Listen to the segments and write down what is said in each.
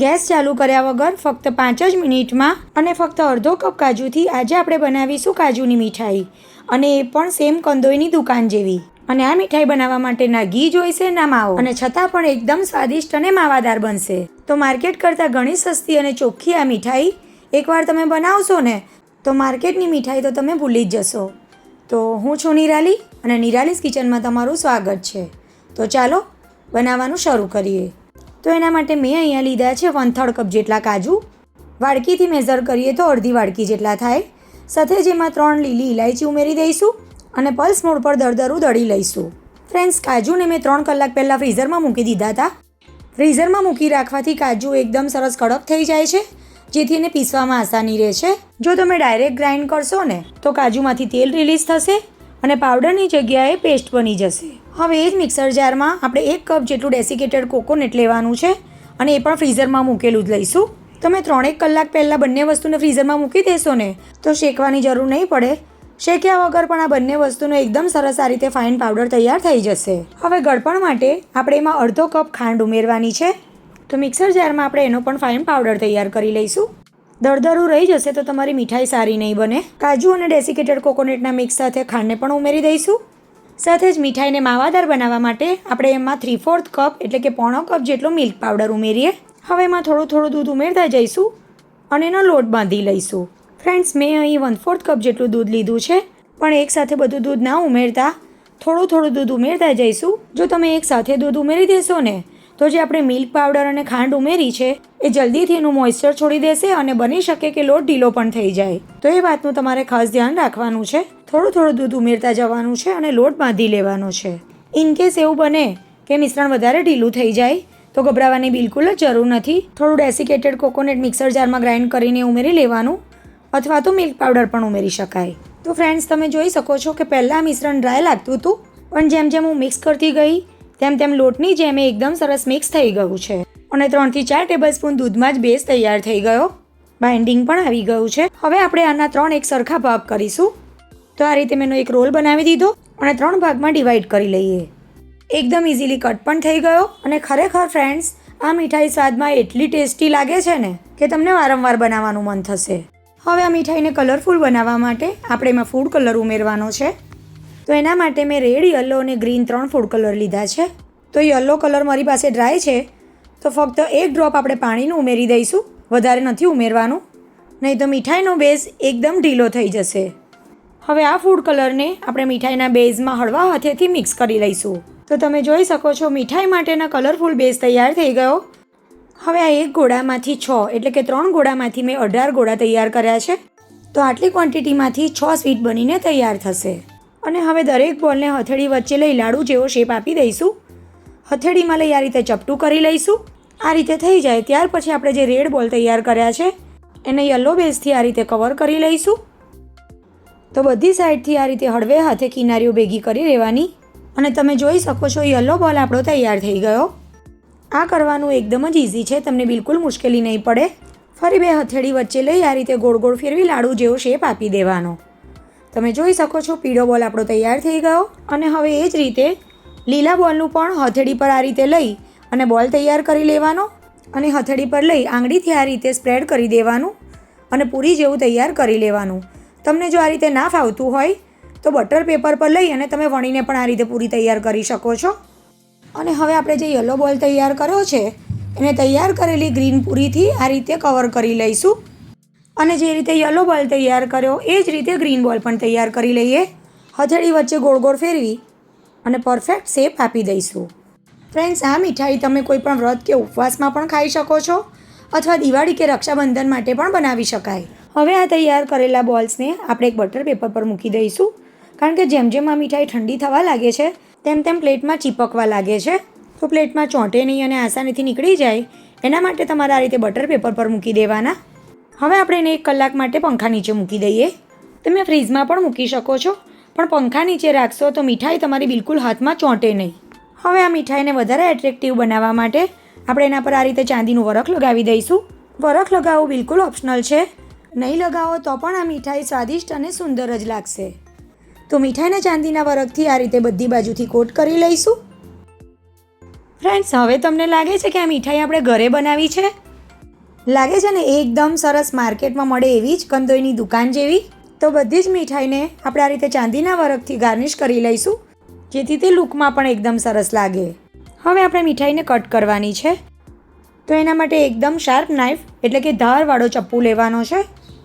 Gas ચાલુ કર્યા વગર ફક્ત 5 જ મિનિટમાં અને ફક્ત અડધો કપ કાજુથી આજે આપણે બનાવીશું કાજુની મીઠાઈ, અને એ પણ સેમ કંદોઈની દુકાન જેવી. અને આ મીઠાઈ બનાવવા માટે ના ઘી જોઈશે ના માવો, અને છતાં પણ એકદમ સ્વાદિષ્ટ અને માવાદાર બનશે. તો માર્કેટ કરતાં ઘણી સસ્તી અને ચોખ્ખી આ મીઠાઈ એકવાર તમે બનાવશો ને તો માર્કેટની મીઠાઈ તો તમે ભૂલી જ જશો. તો હું છું નિરાલી અને નિરાલીસ કિચનમાં તમારું સ્વાગત છે. તો ચાલો બનાવવાનું શરૂ કરીએ. તો એના માટે મેં અહીંયા લીધા છે 1/3 કપ જેટલા કાજુ. વાડકીથી મેઝર કરીએ તો અડધી વાડકી જેટલા થાય. સાથે જ એમાં 3 લીલી ઇલાયચી ઉમેરી દઈશું અને પલ્સ મોડ પર દરદરું દળી લઈશું. ફ્રેન્ડ્સ, કાજુને મેં 3 કલાક પહેલાં ફ્રીઝરમાં મૂકી દીધા હતા. ફ્રીઝરમાં મૂકી રાખવાથી કાજુ એકદમ સરસ કડક થઈ જાય છે, જેથી એને પીસવામાં આસાની રહે છે. જો તમે ડાયરેક્ટ ગ્રાઇન્ડ કરશો ને તો કાજુમાંથી તેલ રિલીઝ થશે અને પાવડરની જગ્યાએ પેસ્ટ બની જશે. હવે એ જ મિક્સર જારમાં આપણે 1 કપ જેટલું ડેસિકેટેડ કોકોનટ લેવાનું છે અને એ પણ ફ્રીઝરમાં મૂકેલું જ લઈશું. તમે 3-1 કલાક પહેલાં બંને વસ્તુને ફ્રીઝરમાં મૂકી દેશો ને તો શેકવાની જરૂર નહીં પડે. શેક્યા વગર પણ આ બંને વસ્તુનો એકદમ સરસ આ રીતે ફાઇન પાવડર તૈયાર થઈ જશે. હવે ગળપણ માટે આપણે એમાં અડધો કપ ખાંડ ઉમેરવાની છે. તો મિક્સર જારમાં આપણે એનો પણ ફાઇન પાવડર તૈયાર કરી લઈશું. દરદરું રહી જશે તો તમારી મીઠાઈ સારી નહીં બને. કાજુ અને ડેસિકેટેડ કોકોનટના મિક્સ સાથે ખાંડને પણ ઉમેરી દઈશું. સાથે જ મીઠાઈને માવાદાર બનાવવા માટે આપણે એમાં 3/4 કપ એટલે કે પોણો કપ જેટલો મિલ્ક પાવડર ઉમેરીએ. હવે એમાં થોડું દૂધ ઉમેરતા જઈશું અને એનો લોટ બાંધી લઈશું. ફ્રેન્ડ્સ, મેં અહીં 1/4 કપ જેટલું દૂધ લીધું છે, પણ એકસાથે બધું દૂધ ના ઉમેરતા થોડું દૂધ ઉમેરતા જઈશું. જો તમે એકસાથે દૂધ ઉમેરી દેશો ને તો જે આપણે મિલ્ક પાવડર અને ખાંડ ઉમેરી છે એ જલ્દીથી એનું મોઇસ્ચર છોડી દેશે અને બની શકે કે લોટ ઢીલો પણ થઈ જાય. તો એ વાતનું તમારે ખાસ ધ્યાન રાખવાનું છે. થોડું દૂધ ઉમેરતા જવાનું છે અને લોટ બાંધી લેવાનો છે. ઇનકેસ એવું બને કે મિશ્રણ વધારે ઢીલું થઈ જાય તો ગભરાવાની બિલકુલ જ જરૂર નથી. થોડું ડેસિકેટેડ કોકોનટ મિક્સર જારમાં ગ્રાઇન્ડ કરીને ઉમેરી લેવાનું, અથવા તો મિલ્ક પાવડર પણ ઉમેરી શકાય. તો ફ્રેન્ડ્સ, તમે જોઈ શકો છો કે પહેલાં મિશ્રણ ડ્રાય લાગતું હતું, પણ જેમ જેમ હું મિક્સ કરતી ગઈ તેમ લોટની જેમ એકદમ સરસ મિક્સ થઈ ગયું છે અને 3 થી 4 ટેબલસ્પૂન દૂધમાં જ બેઝ તૈયાર થઈ ગયો. બાઇન્ડિંગ પણ આવી ગયું છે. હવે આપણે આના 3 એક સરખા ભાગ કરીશું. તો આ રીતે મેં એક રોલ બનાવી દીધો અને 3 ભાગમાં ડિવાઈડ કરી લઈએ. એકદમ ઇઝીલી કટ પણ થઈ ગયો અને ખરેખર ફ્રેન્ડ્સ, આ મીઠાઈ સ્વાદમાં એટલી ટેસ્ટી લાગે છે ને કે તમને વારંવાર બનાવવાનું મન થશે. હવે આ મીઠાઈને કલરફુલ બનાવવા માટે આપણે એમાં ફૂડ કલર ઉમેરવાનો છે. તો એના માટે મેં રેડ, યલો અને ગ્રીન 3 ફૂડ કલર લીધા છે. તો યલો કલર મારી પાસે ડ્રાય છે, તો ફક્ત 1 ડ્રોપ આપણે પાણીનું ઉમેરી દઈશું. વધારે નથી ઉમેરવાનું, નહીં તો મીઠાઈનો બેઝ એકદમ ઢીલો થઈ જશે. હવે આ ફૂડ કલરને આપણે મીઠાઈના બેઝમાં હળવા હાથેથી મિક્સ કરી લઈશું. તો તમે જોઈ શકો છો મીઠાઈ માટેના કલરફુલ બેઝ તૈયાર થઈ ગયો. હવે આ 1 ગોળામાંથી 6 એટલે કે 3 ગોળામાંથી મેં 18 ગોળા તૈયાર કર્યા છે. તો આટલી ક્વોન્ટિટીમાંથી 6 સ્વીટ બનીને તૈયાર થશે. અને હવે દરેક બોલને હથેળી વચ્ચે લઈ લાડુ જેવો શેપ આપી દઈશું. હથેળીમાં લઈ આ રીતે ચપટું કરી લઈશું. આ રીતે થઈ જાય ત્યાર પછી આપણે જે રેડ બોલ તૈયાર કર્યા છે એને યલો બેઝથી આ રીતે કવર કરી લઈશું. તો બધી સાઈડથી આ રીતે હળવે હાથે કિનારીઓ ભેગી કરી લેવાની. અને તમે જોઈ શકો છો યલો બોલ આપણો તૈયાર થઈ ગયો. આ કરવાનું એકદમ જ ઇઝી છે, તમને બિલકુલ મુશ્કેલી નહીં પડે. ફરી 2 હથેળી વચ્ચે લઈ આ રીતે ગોળ ફેરવી લાડુ જેવો શેપ આપી દેવાનો. તમે જોઈ શકો છો પીળો બોલ આપણો તૈયાર થઈ ગયો. અને હવે એ જ રીતે લીલા બોલનું પણ હથેળી પર આ રીતે લઈ અને બોલ તૈયાર કરી લેવાનો અને હથેળી પર લઈ આંગળીથી આ રીતે સ્પ્રેડ કરી દેવાનું અને પૂરી જેવું તૈયાર કરી લેવાનું. તમને જો આ રીતે ના ફાવતું હોય તો બટર પેપર પર લઈ અને તમે વણીને પણ આ રીતે પૂરી તૈયાર કરી શકો છો. અને હવે આપણે જે યલો બોલ તૈયાર કર્યો છે એને તૈયાર કરેલી ગ્રીન પૂરીથી આ રીતે કવર કરી લઈશું. અને જે રીતે યલો બોલ તૈયાર કર્યો એ જ રીતે ગ્રીન બોલ પણ તૈયાર કરી લઈએ. હથેળી વચ્ચે ગોળ ફેરવી અને પરફેક્ટ શેપ આપી દઈશું. ફ્રેન્ડ્સ, આ મીઠાઈ તમે કોઈ પણ વ્રત કે ઉપવાસમાં પણ ખાઈ શકો છો અથવા દિવાળી કે રક્ષાબંધન માટે પણ બનાવી શકાય. હવે આ તૈયાર કરેલા બોલ્સને આપણે એક બટર પેપર પર મૂકી દઈશું, કારણ કે જેમ જેમ આ મીઠાઈ ઠંડી થવા લાગે છે તેમ પ્લેટમાં ચીપકવા લાગે છે. તો પ્લેટમાં ચોંટે નહીં અને આસાનીથી નીકળી જાય એના માટે તમારે આ રીતે બટર પેપર પર મૂકી દેવાના. હવે આપણે એને 1 કલાક માટે પંખા નીચે મૂકી દઈએ. તમે ફ્રીઝમાં પણ મૂકી શકો છો, પણ પંખા નીચે રાખશો તો મીઠાઈ તમારી બિલકુલ હાથમાં ચોંટે નહીં. હવે આ મીઠાઈને વધારે એટ્રેક્ટિવ બનાવવા માટે આપણે એના પર આ રીતે ચાંદીનું વરખ લગાવી દઈશું. વરખ લગાવવું બિલકુલ ઓપ્શનલ છે, નહીં લગાવો તો પણ આ મીઠાઈ સ્વાદિષ્ટ અને સુંદર જ લાગશે. તો મીઠાઈને ચાંદીના વરખથી આ રીતે બધી બાજુથી કોટ કરી લઈશું. ફ્રેન્ડ્સ, હવે તમને લાગે છે કે આ મીઠાઈ આપણે ઘરે બનાવી છે? લાગે છે ને એકદમ સરસ માર્કેટમાં મળે એવી જ કંદોઈની દુકાન જેવી. તો બધી જ મીઠાઈને આપણે આ રીતે ચાંદીના વરખથી ગાર્નિશ કરી લઈશું, જેથી તે લુકમાં પણ એકદમ સરસ લાગે. હવે આપણે મીઠાઈને કટ કરવાની છે. તો એના માટે એકદમ શાર્પ નાઇફ એટલે કે ધારવાળો ચપ્પુ લેવાનો છે.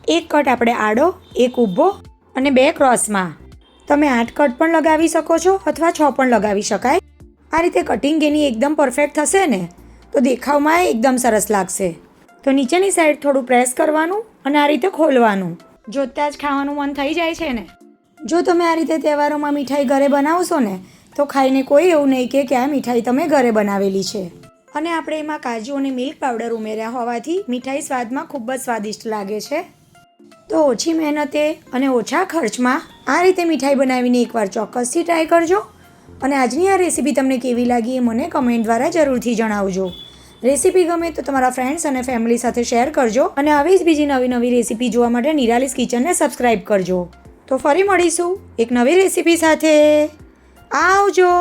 એક કટ આપણે આડો, એક ઊભો અને 2 ક્રોસમાં. તમે 8 કટ પણ લગાવી શકો છો અથવા 6 પણ લગાવી શકાય. આ રીતે કટિંગ એની એકદમ પરફેક્ટ થશે ને તો દેખાવમાં એકદમ સરસ લાગશે. તો નીચેની સાઈડ થોડું પ્રેસ કરવાનું અને આ રીતે ખોલવાનું. જોતાં જ ખાવાનું મન થઈ જાય છે ને. જો તમે આ રીતે તહેવારોમાં મીઠાઈ ઘરે બનાવશો ને તો ખાઈને કોઈ એવું નહીં કે આ મીઠાઈ તમે ઘરે બનાવેલી છે. અને આપણે એમાં કાજુ અને મિલ્ક પાવડર ઉમેર્યા હોવાથી મીઠાઈ સ્વાદમાં ખૂબ જ સ્વાદિષ્ટ લાગે છે. તો ઓછી મહેનતે અને ઓછા ખર્ચમાં આ રીતે મીઠાઈ બનાવીને એકવાર ચોક્કસથી ટ્રાય કરજો. અને આજની આ રેસીપી તમને કેવી લાગી એ મને કમેન્ટ દ્વારા જરૂરથી જણાવજો. રેસીપી ગમે તો તમારા ફ્રેન્ડ્સ અને ફેમિલી સાથે શેર કરજો. અને આવી જ બીજી નવી રેસીપી જોવા માટે નિરાલીસ કિચનને સબસ્ક્રાઈબ કરજો. તો ફરી મળીશું એક નવી રેસીપી સાથે. આવજો.